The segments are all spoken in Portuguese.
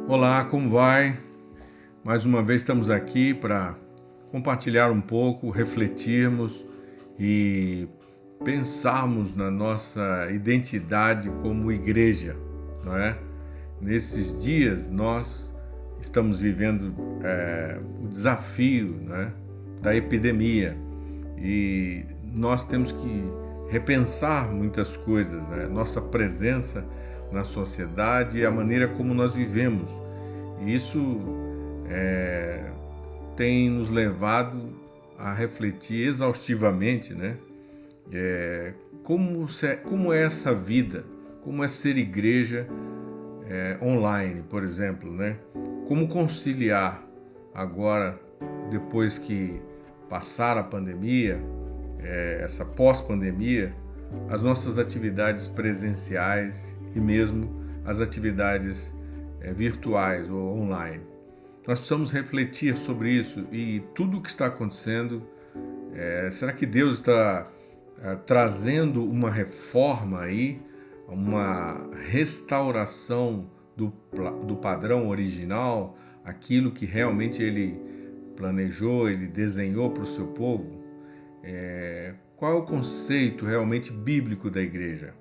Olá, como vai? Mais uma vez estamos aqui para compartilhar um pouco, refletirmos e pensarmos na nossa identidade como igreja, não é? Nesses dias nós estamos vivendo o desafio, né, da epidemia e nós temos que repensar muitas coisas, né? Nossa presença na sociedade e a maneira como nós vivemos. E isso tem nos levado a refletir exaustivamente, né? Como é essa vida, como é ser igreja online, por exemplo, né? Como conciliar agora, depois que passar a pandemia, essa pós-pandemia, as nossas atividades presenciais e mesmo as atividades virtuais ou online. Nós precisamos refletir sobre isso e tudo o que está acontecendo. Será que Deus está trazendo uma reforma aí, uma restauração do padrão original, aquilo que realmente Ele planejou, Ele desenhou para o seu povo? Qual é o conceito realmente bíblico da igreja?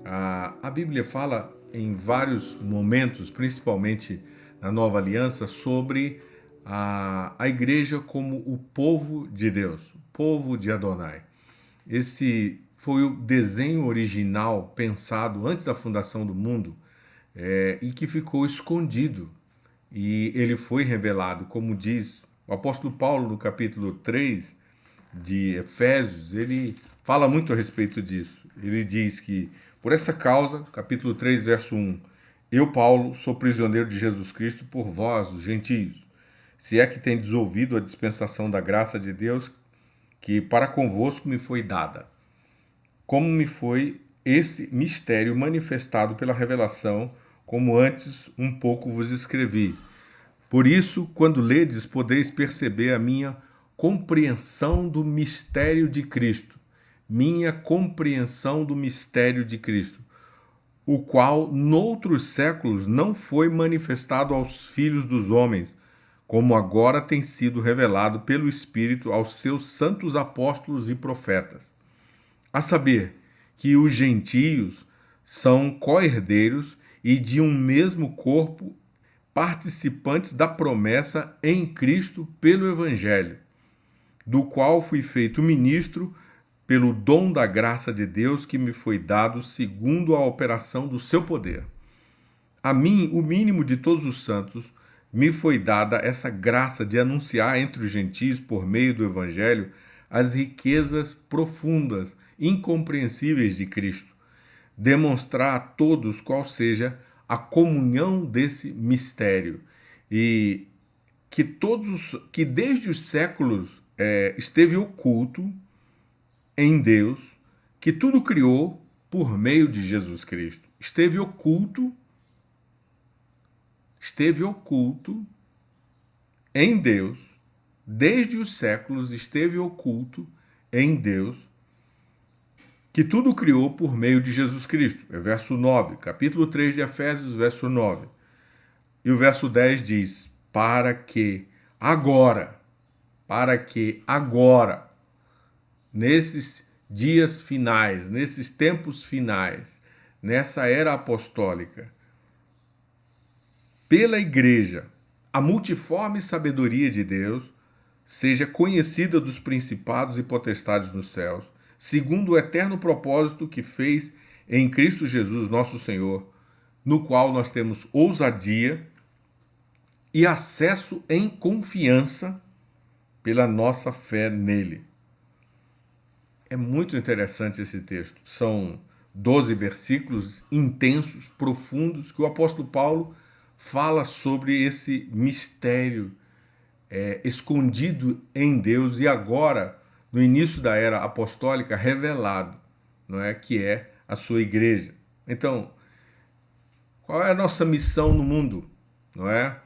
A Bíblia fala em vários momentos, principalmente na Nova Aliança, sobre a igreja como o povo de Deus, o povo de Adonai. Esse foi o desenho original pensado antes da fundação do mundo e que ficou escondido. E ele foi revelado, como diz o apóstolo Paulo no capítulo 3 de Efésios, ele fala muito a respeito disso. Ele diz que, por essa causa, capítulo 3, verso 1, eu, Paulo, sou prisioneiro de Jesus Cristo por vós, os gentios, se é que tendes ouvido a dispensação da graça de Deus que para convosco me foi dada, como me foi esse mistério manifestado pela revelação, como antes um pouco vos escrevi. Por isso, quando ledes, podeis perceber a minha compreensão do mistério de Cristo, minha compreensão do mistério de Cristo, o qual noutros séculos não foi manifestado aos filhos dos homens, como agora tem sido revelado pelo Espírito aos seus santos apóstolos e profetas. A saber, que os gentios são co-herdeiros e de um mesmo corpo, participantes da promessa em Cristo pelo Evangelho, do qual fui feito ministro pelo dom da graça de Deus que me foi dado segundo a operação do seu poder. A mim, o mínimo de todos os santos, me foi dada essa graça de anunciar entre os gentios, por meio do Evangelho, as riquezas profundas, incompreensíveis de Cristo, demonstrar a todos qual seja a comunhão desse mistério e que desde os séculos esteve oculto em Deus, que tudo criou por meio de Jesus Cristo. Esteve oculto em Deus, desde os séculos esteve oculto em Deus, que tudo criou por meio de Jesus Cristo. É verso 9, capítulo 3 de Efésios, verso 9. E o verso 10 diz, para que agora, nesses dias finais, nesses tempos finais, nessa era apostólica, pela igreja, a multiforme sabedoria de Deus seja conhecida dos principados e potestades nos céus, segundo o eterno propósito que fez em Cristo Jesus, nosso Senhor, no qual nós temos ousadia e acesso em confiança pela nossa fé nele. É muito interessante esse texto. São 12 versículos intensos, profundos, que o apóstolo Paulo fala sobre esse mistério escondido em Deus e agora, no início da era apostólica, revelado, não é, que é a sua igreja. Então, qual é a nossa missão no mundo, não é?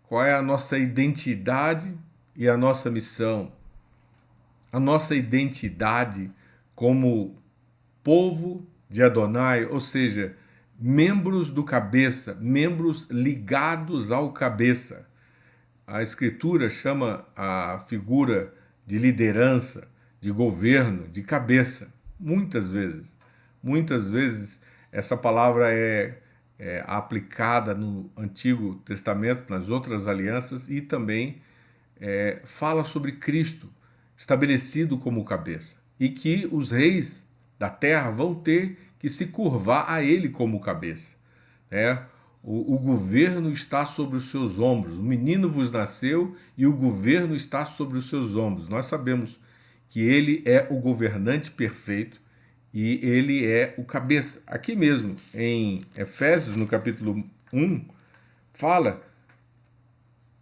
Qual é a nossa identidade e a nossa missão? A nossa identidade como povo de Adonai, ou seja, membros do cabeça, membros ligados ao cabeça. A Escritura chama a figura de liderança, de governo, de cabeça, muitas vezes. Muitas vezes essa palavra é aplicada no Antigo Testamento, nas outras alianças, e também fala sobre Cristo, estabelecido como cabeça, e que os reis da terra vão ter que se curvar a ele como cabeça. O governo está sobre os seus ombros. O menino vos nasceu e o governo está sobre os seus ombros. Nós sabemos que ele é o governante perfeito e ele é o cabeça. Aqui mesmo, em Efésios, no capítulo 1, fala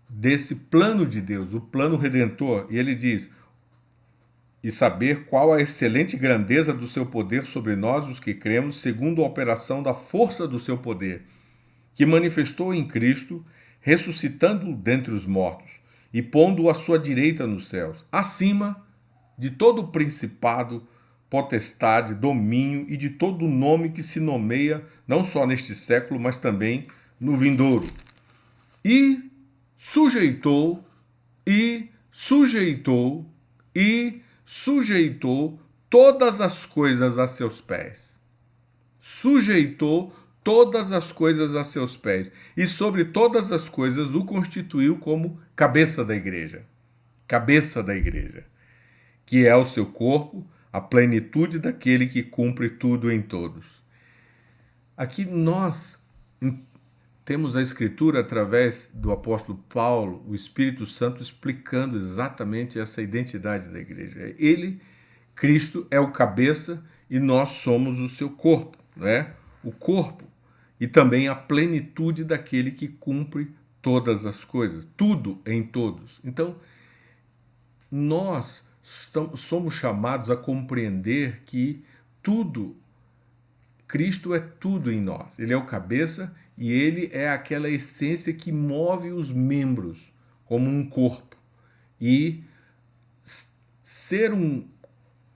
desse plano de Deus, o plano redentor. E ele diz: e saber qual a excelente grandeza do seu poder sobre nós, os que cremos, segundo a operação da força do seu poder, que manifestou em Cristo, ressuscitando-o dentre os mortos e pondo-o à sua direita nos céus, acima de todo principado, potestade, domínio e de todo nome que se nomeia, não só neste século, mas também no vindouro. E sujeitou todas as coisas a seus pés. Sujeitou todas as coisas a seus pés. E sobre todas as coisas o constituiu como cabeça da igreja. Cabeça da igreja, que é o seu corpo, a plenitude daquele que cumpre tudo em todos. Aqui nós temos a Escritura através do apóstolo Paulo, o Espírito Santo, explicando exatamente essa identidade da igreja. Ele, Cristo, é o cabeça e nós somos o seu corpo, né? O corpo e também a plenitude daquele que cumpre todas as coisas, tudo em todos. Então, nós somos chamados a compreender que tudo, Cristo é tudo em nós. Ele é o cabeça e ele é aquela essência que move os membros como um corpo. E ser um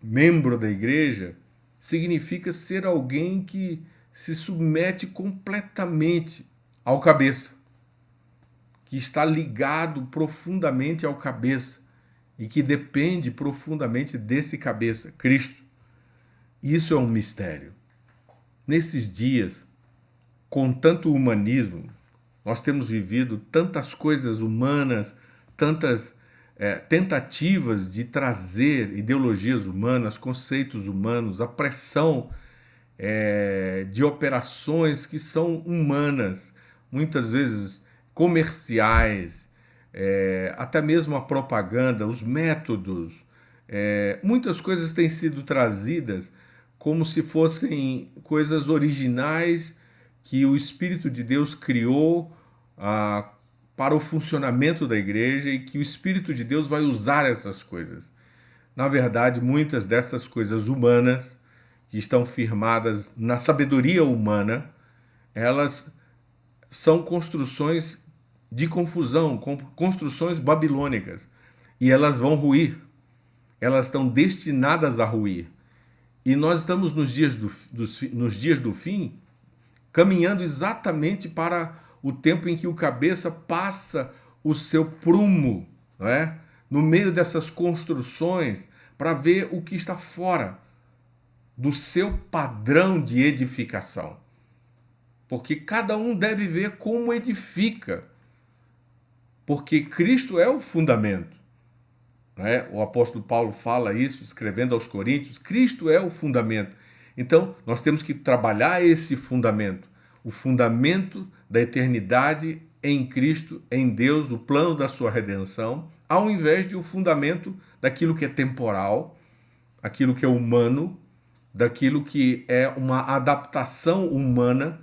membro da igreja significa ser alguém que se submete completamente ao cabeça, que está ligado profundamente ao cabeça e que depende profundamente desse cabeça, Cristo. Isso é um mistério. Nesses dias, com tanto humanismo, nós temos vivido tantas coisas humanas, tantas tentativas de trazer ideologias humanas, conceitos humanos, a pressão de operações que são humanas, muitas vezes comerciais, até mesmo a propaganda, os métodos, muitas coisas têm sido trazidas como se fossem coisas originais que o Espírito de Deus criou para o funcionamento da igreja e que o Espírito de Deus vai usar essas coisas. Na verdade, muitas dessas coisas humanas, que estão firmadas na sabedoria humana, elas são construções de confusão, construções babilônicas, e elas vão ruir, elas estão destinadas a ruir. E nós estamos nos dias do fim, caminhando exatamente para o tempo em que o cabeça passa o seu prumo, não é? No meio dessas construções, para ver o que está fora do seu padrão de edificação. Porque cada um deve ver como edifica. Porque Cristo é o fundamento. Né? O apóstolo Paulo fala isso, escrevendo aos Coríntios, Cristo é o fundamento. Então, nós temos que trabalhar esse fundamento, o fundamento da eternidade em Cristo, em Deus, o plano da sua redenção, ao invés de o fundamento daquilo que é temporal, aquilo que é humano, daquilo que é uma adaptação humana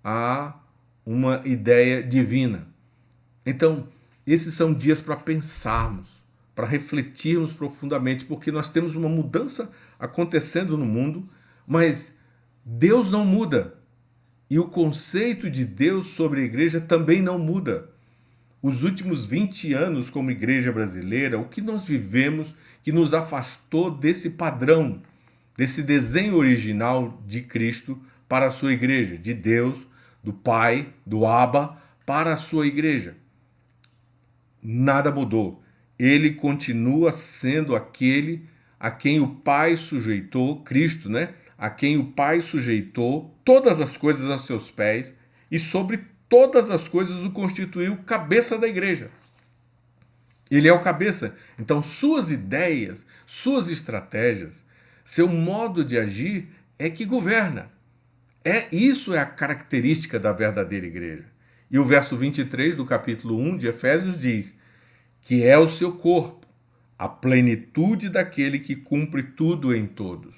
a uma ideia divina. Então, esses são dias para pensarmos, para refletirmos profundamente, porque nós temos uma mudança acontecendo no mundo, mas Deus não muda. E o conceito de Deus sobre a igreja também não muda. Os últimos 20 anos como igreja brasileira, o que nós vivemos que nos afastou desse padrão, desse desenho original de Cristo para a sua igreja, de Deus, do Pai, do Abba, para a sua igreja. Nada mudou. Ele continua sendo aquele a quem o Pai sujeitou, Cristo, né? A quem o Pai sujeitou todas as coisas aos seus pés e sobre todas as coisas o constituiu cabeça da igreja. Ele é o cabeça. Então, suas ideias, suas estratégias, seu modo de agir é que governa. Isso é a característica da verdadeira igreja. E o verso 23 do capítulo 1 de Efésios diz que é o seu corpo, a plenitude daquele que cumpre tudo em todos.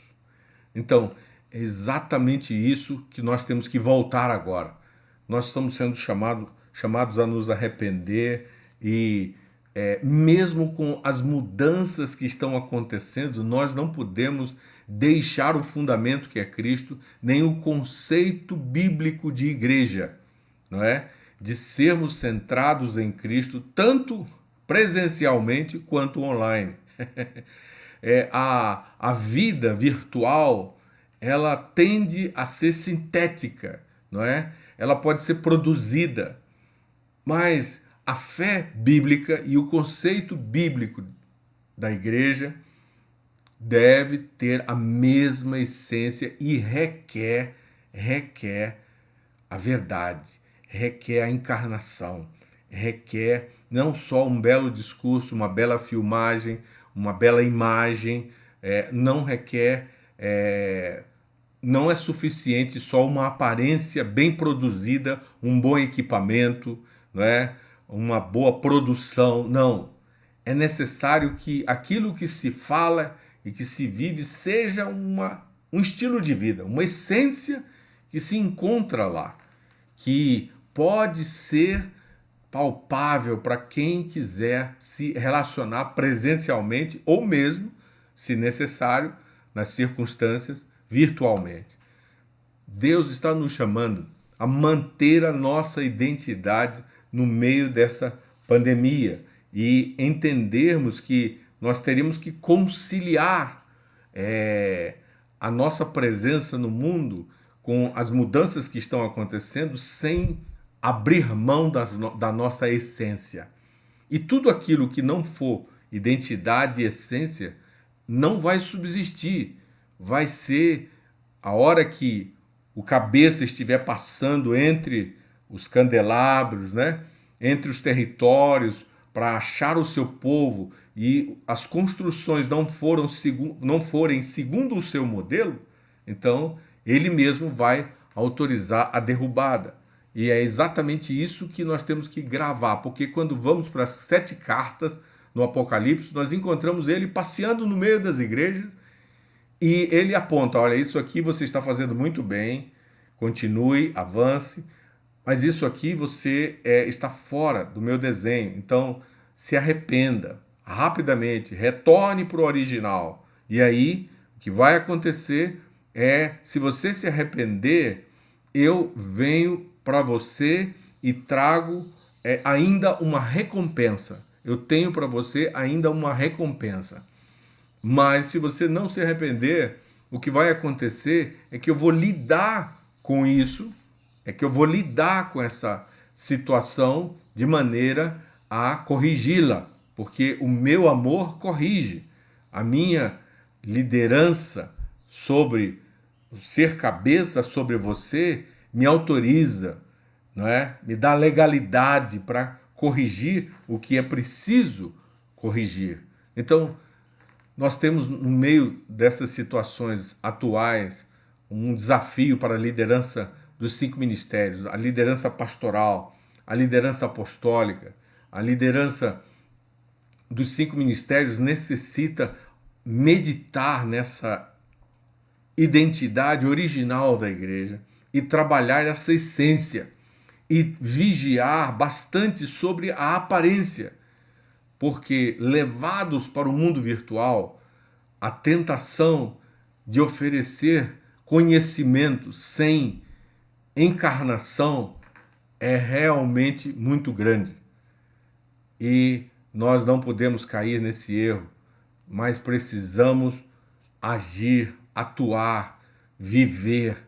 Então, é exatamente isso que nós temos que voltar agora. Nós estamos sendo chamados a nos arrepender e mesmo com as mudanças que estão acontecendo, nós não podemos deixar o fundamento que é Cristo, nem o conceito bíblico de igreja, não é? De sermos centrados em Cristo, tanto presencialmente quanto online. A vida virtual, ela tende a ser sintética, não é? Ela pode ser produzida, mas a fé bíblica e o conceito bíblico da igreja deve ter a mesma essência e requer a verdade, requer a encarnação, requer não só um belo discurso, uma bela filmagem, uma bela imagem, não requer, não é suficiente só uma aparência bem produzida, um bom equipamento, não é? Uma boa produção, não. É necessário que aquilo que se fala e que se vive seja um estilo de vida, uma essência que se encontra lá, que pode ser palpável para quem quiser se relacionar presencialmente ou mesmo, se necessário, nas circunstâncias, virtualmente. Deus está nos chamando a manter a nossa identidade no meio dessa pandemia e entendermos que nós teríamos que conciliar a nossa presença no mundo com as mudanças que estão acontecendo sem abrir mão da nossa essência. E tudo aquilo que não for identidade e essência não vai subsistir. Vai ser a hora que o cabeça estiver passando entre os candelabros, né? Entre os territórios, para achar o seu povo e as construções não forem segundo o seu modelo, então ele mesmo vai autorizar a derrubada. E é exatamente isso que nós temos que gravar, porque quando vamos para as 7 cartas no Apocalipse, nós encontramos ele passeando no meio das igrejas e ele aponta, olha, isso aqui você está fazendo muito bem, continue, avance, mas isso aqui você está fora do meu desenho, então se arrependa rapidamente, retorne para o original. E aí, o que vai acontecer se você se arrepender, eu venho para você e trago ainda uma recompensa. Eu tenho para você ainda uma recompensa. Mas se você não se arrepender, o que vai acontecer é que eu vou lidar com isso, é que eu vou lidar com essa situação de maneira a corrigi-la, porque o meu amor corrige. A minha liderança sobre ser cabeça sobre você me autoriza, não é? Me dá legalidade para corrigir o que é preciso corrigir. Então, nós temos no meio dessas situações atuais um desafio para a liderança dos 5 ministérios, a liderança pastoral, a liderança apostólica, a liderança dos 5 ministérios necessita meditar nessa identidade original da igreja e trabalhar essa essência e vigiar bastante sobre a aparência, porque levados para o mundo virtual, a tentação de oferecer conhecimento sem encarnação é realmente muito grande. E nós não podemos cair nesse erro, mas precisamos agir, atuar, viver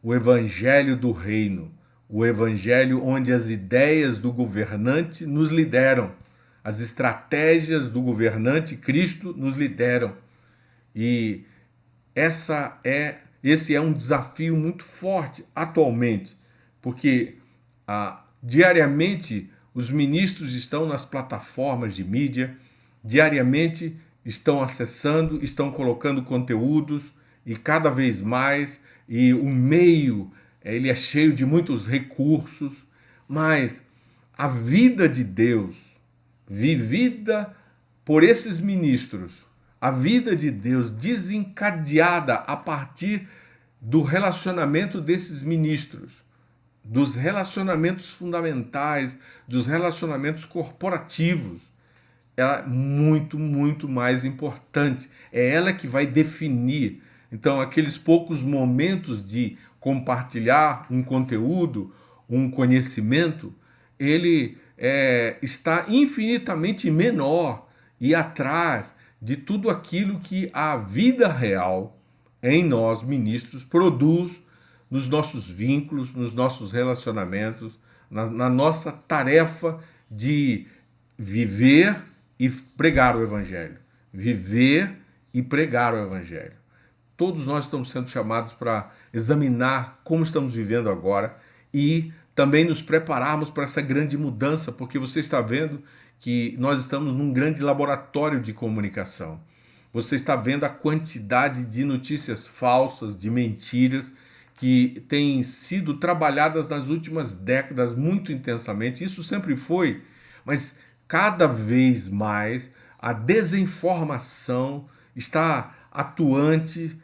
o evangelho do reino, o evangelho onde as ideias do governante nos lideram, as estratégias do governante Cristo nos lideram. E esse é um desafio muito forte atualmente, porque diariamente os ministros estão nas plataformas de mídia, diariamente estão acessando, estão colocando conteúdos e cada vez mais, e o meio ele é cheio de muitos recursos, mas a vida de Deus vivida por esses ministros, a vida de Deus desencadeada a partir do relacionamento desses ministros, dos relacionamentos fundamentais, dos relacionamentos corporativos, ela é muito, muito mais importante. É ela que vai definir. Então, aqueles poucos momentos de compartilhar um conteúdo, um conhecimento, ele está infinitamente menor e atrás de tudo aquilo que a vida real em nós, ministros, produz nos nossos vínculos, nos nossos relacionamentos, na nossa tarefa de viver e pregar o Evangelho. Viver e pregar o Evangelho. Todos nós estamos sendo chamados para examinar como estamos vivendo agora e também nos prepararmos para essa grande mudança, porque você está vendo que nós estamos num grande laboratório de comunicação. Você está vendo a quantidade de notícias falsas, de mentiras, que têm sido trabalhadas nas últimas décadas muito intensamente. Isso sempre foi, mas cada vez mais a desinformação está atuante,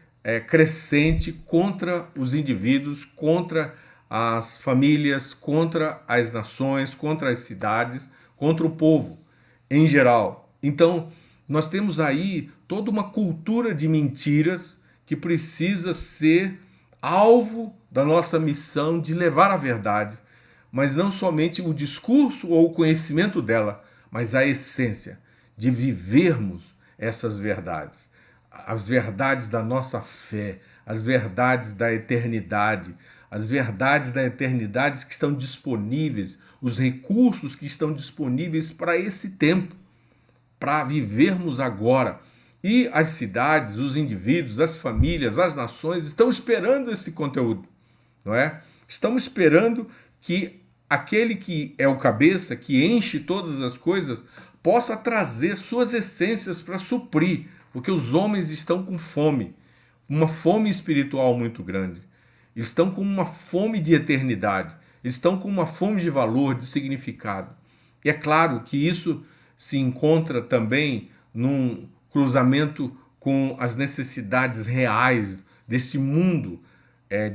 crescente contra os indivíduos, contra as famílias, contra as nações, contra as cidades, contra o povo em geral. Então, nós temos aí toda uma cultura de mentiras que precisa ser alvo da nossa missão de levar a verdade, mas não somente o discurso ou o conhecimento dela, mas a essência de vivermos essas verdades, as verdades da nossa fé, as verdades da eternidade, as verdades da eternidade que estão disponíveis, os recursos que estão disponíveis para esse tempo, para vivermos agora. E as cidades, os indivíduos, as famílias, as nações estão esperando esse conteúdo, não é? Estão esperando que aquele que é o cabeça, que enche todas as coisas, possa trazer suas essências para suprir, porque os homens estão com fome, uma fome espiritual muito grande. Eles estão com uma fome de eternidade, eles estão com uma fome de valor, de significado. E é claro que isso se encontra também num cruzamento com as necessidades reais desse mundo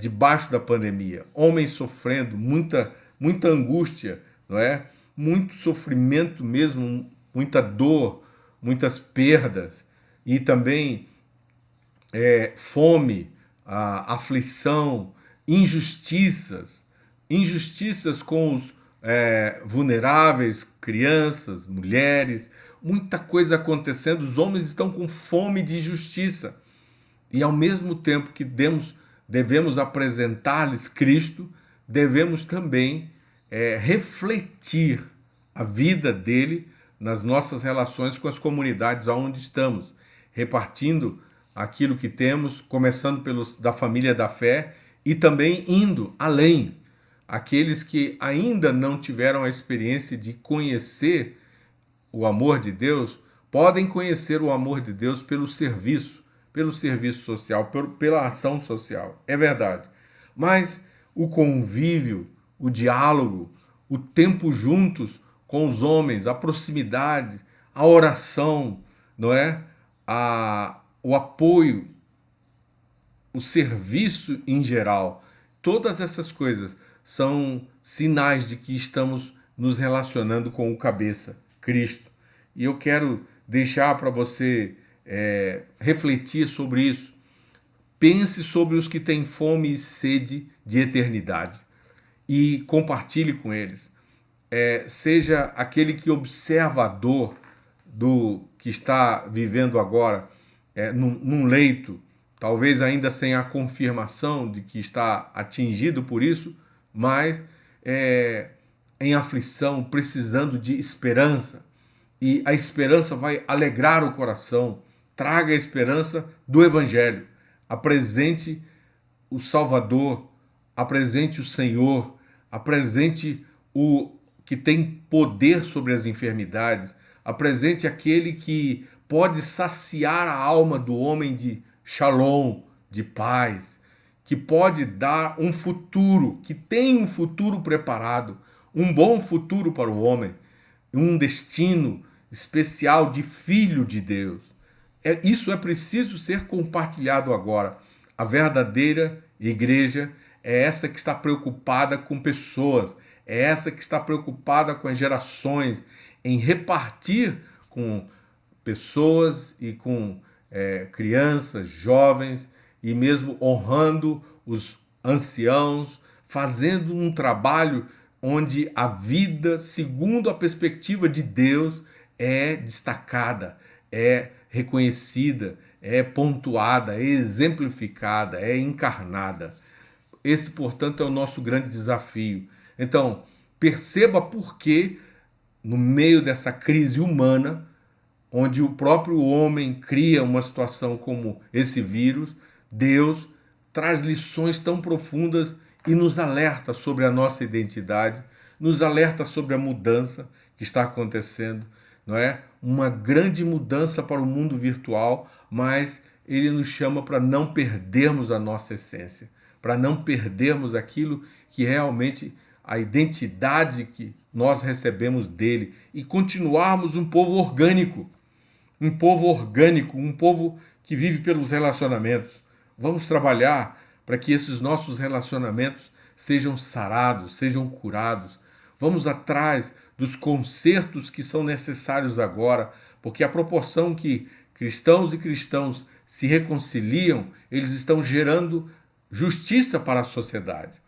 debaixo da pandemia. Homens sofrendo, muita angústia, não é? Muito sofrimento mesmo, muita dor, muitas perdas e também fome, aflição, injustiças com os vulneráveis, crianças, mulheres, muita coisa acontecendo. Os homens estão com fome de justiça e ao mesmo tempo que devemos apresentar-lhes Cristo, devemos também refletir a vida dele nas nossas relações com as comunidades onde estamos, repartindo aquilo que temos, começando da família da fé e também indo além. Aqueles que ainda não tiveram a experiência de conhecer o amor de Deus, podem conhecer o amor de Deus pelo serviço social, pela ação social. É verdade. Mas o convívio, o diálogo, o tempo juntos com os homens, a proximidade, a oração, não é? O apoio, o serviço em geral, todas essas coisas são sinais de que estamos nos relacionando com o cabeça, Cristo. E eu quero deixar para você refletir sobre isso. Pense sobre os que têm fome e sede de eternidade e compartilhe com eles. Seja aquele que observa a dor do que está vivendo agora num leito, talvez ainda sem a confirmação de que está atingido por isso, mas em aflição, precisando de esperança. E a esperança vai alegrar o coração. Traga a esperança do Evangelho. Apresente o Salvador, apresente o Senhor, apresente o que tem poder sobre as enfermidades, apresente aquele que pode saciar a alma do homem de shalom, de paz, que pode dar um futuro, que tem um futuro preparado, um bom futuro para o homem, um destino especial de filho de Deus. Isso é preciso ser compartilhado agora. A verdadeira igreja é essa que está preocupada com pessoas, é essa que está preocupada com as gerações, em repartir com pessoas e com crianças, jovens, e mesmo honrando os anciãos, fazendo um trabalho onde a vida, segundo a perspectiva de Deus, é destacada, é reconhecida, é pontuada, é exemplificada, é encarnada. Esse, portanto, é o nosso grande desafio. Então, perceba por que, no meio dessa crise humana, onde o próprio homem cria uma situação como esse vírus, Deus traz lições tão profundas e nos alerta sobre a nossa identidade, nos alerta sobre a mudança que está acontecendo, não é? Uma grande mudança para o mundo virtual, mas ele nos chama para não perdermos a nossa essência, para não perdermos aquilo que realmente a identidade que nós recebemos dele e continuarmos um povo orgânico, um povo que vive pelos relacionamentos. Vamos trabalhar para que esses nossos relacionamentos sejam sarados, sejam curados. Vamos atrás dos consertos que são necessários agora, porque a proporção que cristãos e cristãos se reconciliam, eles estão gerando justiça para a sociedade.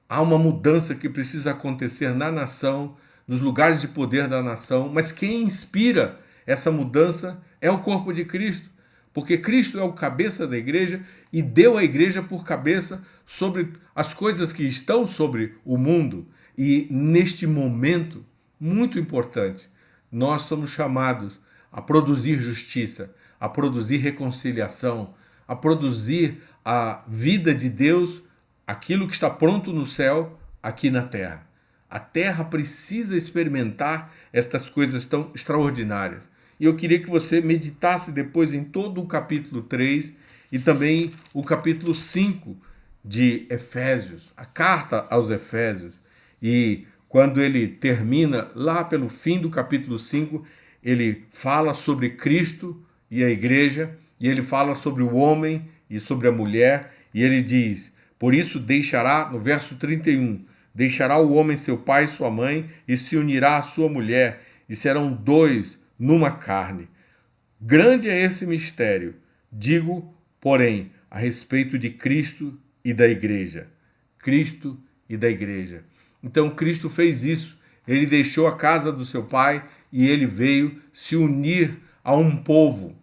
Há uma mudança que precisa acontecer na nação, nos lugares de poder da nação, mas quem inspira essa mudança é o corpo de Cristo, porque Cristo é o cabeça da igreja e deu a igreja por cabeça sobre as coisas que estão sobre o mundo. E neste momento muito importante, nós somos chamados a produzir justiça, a produzir reconciliação, a produzir a vida de Deus, aquilo que está pronto no céu, aqui na terra. A terra precisa experimentar estas coisas tão extraordinárias. E eu queria que você meditasse depois em todo o capítulo 3 e também o capítulo 5 de Efésios, a carta aos Efésios. E quando ele termina, lá pelo fim do capítulo 5, ele fala sobre Cristo e a igreja, e ele fala sobre o homem e sobre a mulher, e ele diz: por isso deixará, no verso 31, deixará o homem seu pai e sua mãe, e se unirá à sua mulher, e serão dois numa carne. Grande é esse mistério, digo, porém, a respeito de Cristo e da igreja. Cristo e da igreja. Então Cristo fez isso, ele deixou a casa do seu pai e ele veio se unir a um povo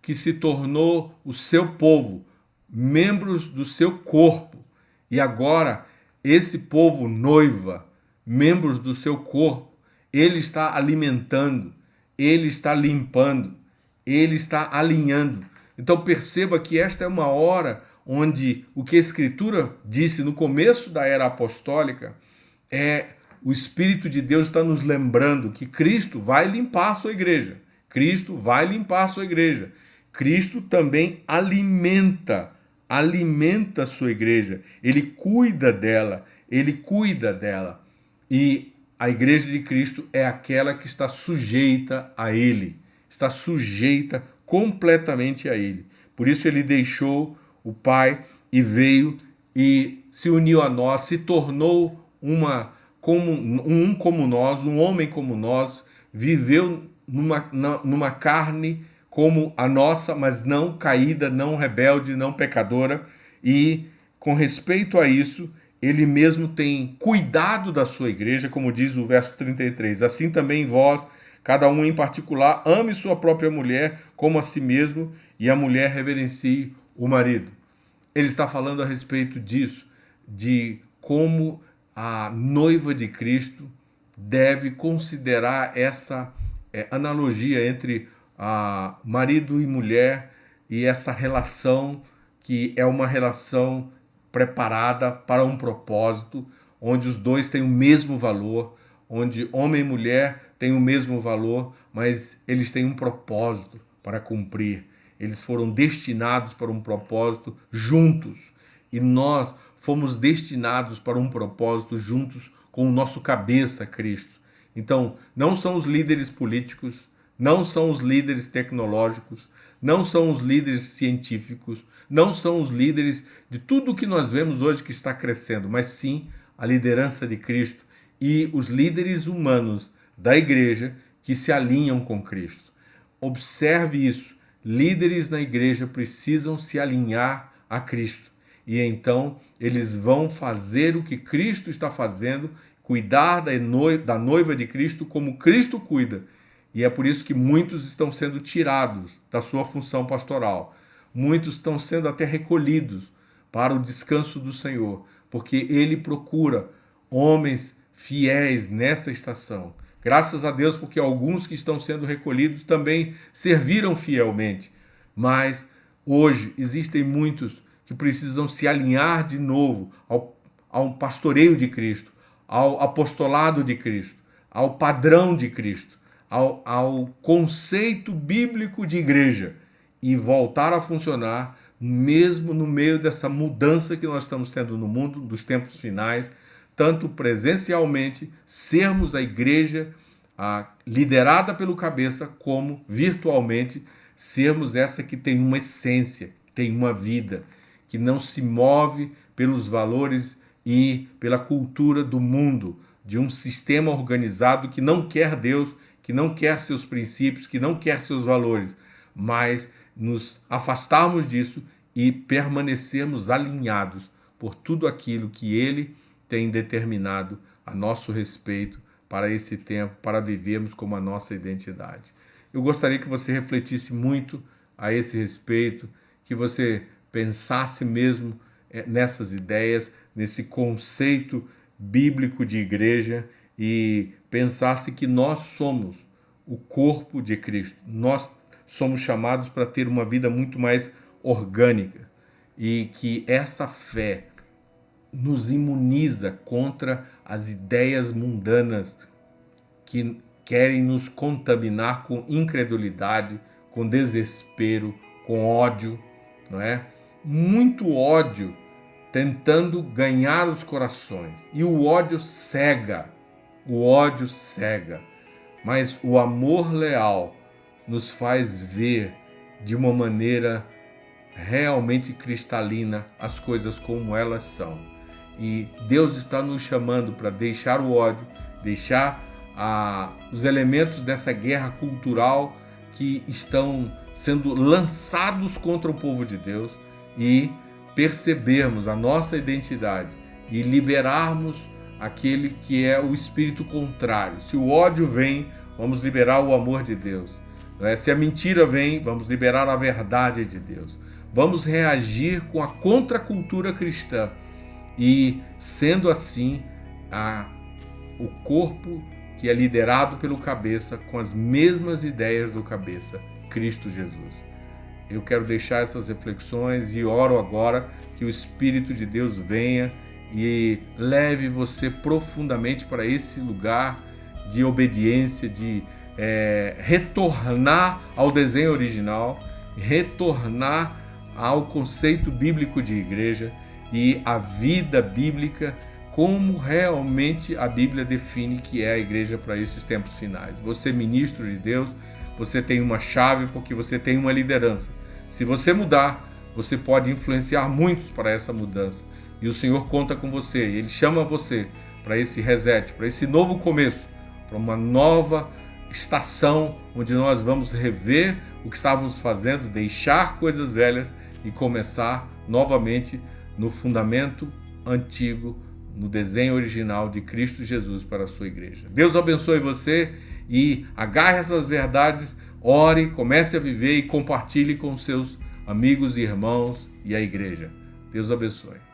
que se tornou o seu povo, membros do seu corpo. E agora esse povo noiva, membros do seu corpo, ele está alimentando, ele está limpando, ele está alinhando. Então perceba que esta é uma hora onde o que a Escritura disse no começo da era apostólica o Espírito de Deus está nos lembrando que Cristo vai limpar a sua igreja. Cristo vai limpar a sua igreja. Cristo também alimenta a sua igreja. Ele cuida dela. E a igreja de Cristo é aquela que está sujeita a Ele. Está sujeita completamente a Ele. Por isso ele deixou o Pai e veio e se uniu a nós, se tornou como nós, um homem como nós, viveu numa carne como a nossa, mas não caída, não rebelde, não pecadora. E com respeito a isso, ele mesmo tem cuidado da sua igreja, como diz o verso 33. Assim também vós, cada um em particular, ame sua própria mulher como a si mesmo, e a mulher reverencie o marido. Ele está falando a respeito disso, de como a noiva de Cristo deve considerar essa analogia entre marido e mulher e essa relação que é uma relação preparada para um propósito, onde os dois têm o mesmo valor, onde homem e mulher têm o mesmo valor, mas eles têm um propósito para cumprir. Eles foram destinados para um propósito juntos. E nós fomos destinados para um propósito juntos com o nosso cabeça, Cristo. Então, não são os líderes políticos, não são os líderes tecnológicos, não são os líderes científicos, não são os líderes de tudo que nós vemos hoje que está crescendo, mas sim a liderança de Cristo e os líderes humanos da igreja que se alinham com Cristo. Observe isso. Líderes na igreja precisam se alinhar a Cristo. E então eles vão fazer o que Cristo está fazendo, cuidar da noiva de Cristo como Cristo cuida. E é por isso que muitos estão sendo tirados da sua função pastoral. Muitos estão sendo até recolhidos para o descanso do Senhor, porque Ele procura homens fiéis nessa estação. Graças a Deus, porque alguns que estão sendo recolhidos também serviram fielmente. Mas hoje existem muitos que precisam se alinhar de novo ao pastoreio de Cristo, ao apostolado de Cristo, ao padrão de Cristo, ao conceito bíblico de igreja e voltar a funcionar mesmo no meio dessa mudança que nós estamos tendo no mundo, dos tempos finais, tanto presencialmente, sermos a igreja liderada pelo cabeça, como virtualmente, sermos essa que tem uma essência, que tem uma vida, que não se move pelos valores e pela cultura do mundo, de um sistema organizado que não quer Deus, que não quer seus princípios, que não quer seus valores, mas nos afastarmos disso e permanecermos alinhados por tudo aquilo que Ele tem determinado a nosso respeito para esse tempo, para vivermos como a nossa identidade. Eu gostaria que você refletisse muito a esse respeito, que você pensasse mesmo nessas ideias, nesse conceito bíblico de igreja e pensasse que nós somos o corpo de Cristo. Nós somos chamados para ter uma vida muito mais orgânica e que essa fé nos imuniza contra as ideias mundanas que querem nos contaminar com incredulidade, com desespero, com ódio, não é? Muito ódio tentando ganhar os corações. E o ódio cega, mas o amor leal nos faz ver de uma maneira realmente cristalina as coisas como elas são. E Deus está nos chamando para deixar o ódio, deixar os elementos dessa guerra cultural que estão sendo lançados contra o povo de Deus e percebermos a nossa identidade e liberarmos aquele que é o espírito contrário. Se o ódio vem, vamos liberar o amor de Deus. Se a mentira vem, vamos liberar a verdade de Deus. Vamos reagir com a contracultura cristã e, sendo assim, o corpo que é liderado pelo cabeça com as mesmas ideias do cabeça, Cristo Jesus. Eu quero deixar essas reflexões e oro agora que o Espírito de Deus venha e leve você profundamente para esse lugar de obediência, de retornar ao desenho original, retornar ao conceito bíblico de igreja e a vida bíblica, como realmente a Bíblia define que é a igreja para esses tempos finais. Você, ministro de Deus, você tem uma chave porque você tem uma liderança. Se você mudar, você pode influenciar muitos para essa mudança. E o Senhor conta com você, Ele chama você para esse reset, para esse novo começo, para uma nova estação onde nós vamos rever o que estávamos fazendo, deixar coisas velhas e começar novamente no fundamento antigo, no desenho original de Cristo Jesus para a sua igreja. Deus abençoe você e agarre essas verdades, ore, comece a viver e compartilhe com seus amigos e irmãos e a igreja. Deus abençoe.